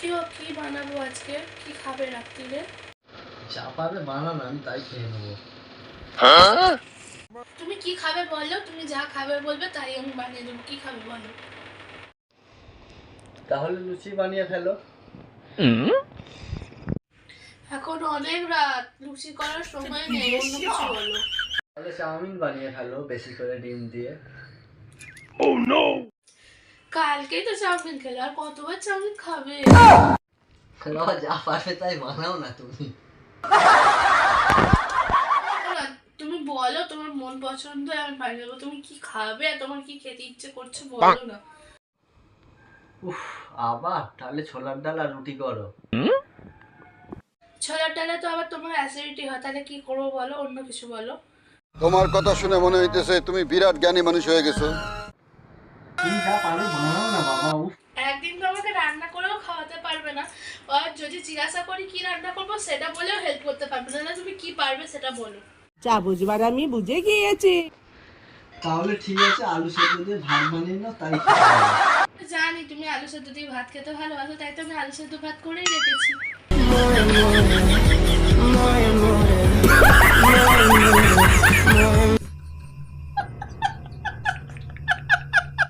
কি বানাবো আজকে? কি খাবে রাত্রিরে? যা পারবে বানানো, আমি তাই খেয়ে নেবো। তুমি কি খাবে বলো, তুমি যা খাবে বলবে তাই আমি বানিয়ে দেবো। কি খাবে বলো? তাহলে লুচি বানিয়ে ফেলো। এখন অনেক রাত, লুচি করার সময় নেই, অন্য কিছু বলো। তাহলে চাউমিন বানিয়ে ফেলো বেশি করে ডিম দিয়ে। কালকেই তো চাউমিন খেলে, আর কতবার চাউমিন খাবে? যা পারবে তাই বানাও না তুমি। তুমি বলো তোমার মন পছন্দ, আমি বানিয়ে দেবো। তুমি কি খাবে, তোমার কি খেতে ইচ্ছে করছে বলো না। উফ, আবার তাহলে ছোলার ডাল আর রুটি করো। ছোলার ডালে তো আবার তোমার অ্যাসিডিটি হয়, তাহলে কি করবো বলো, অন্য কিছু বলো। তোমার কথা শুনে মনে হইতেছে তুমি বিরাট জ্ঞানী মানুষ হয়ে গেছো। তুমি যা পারবে বানাও না বাবা। উফ, একদিন তো আমাকে রান্না করেও খাওয়াতে পারবে না, আর যদি জিজ্ঞাসা করি কি রান্না করবো সেটা বলেও হেল্প করতে পারবে না। না, তুমি কি পারবে সেটা বলো। যা বুঝবার আমি বুঝে গিয়েছি। তাহলে ঠিক আছে, আলু সেদ্ধ দিয়ে ভাত বানিয়ে নাও, তাই খেতে হবে। জানি তুমি আলু সেদ্ধ দিয়ে ভাত খেতে ভালোবাসো, তাই তো আমি আলু সেদ্ধ ভাত করেই রেখেছি।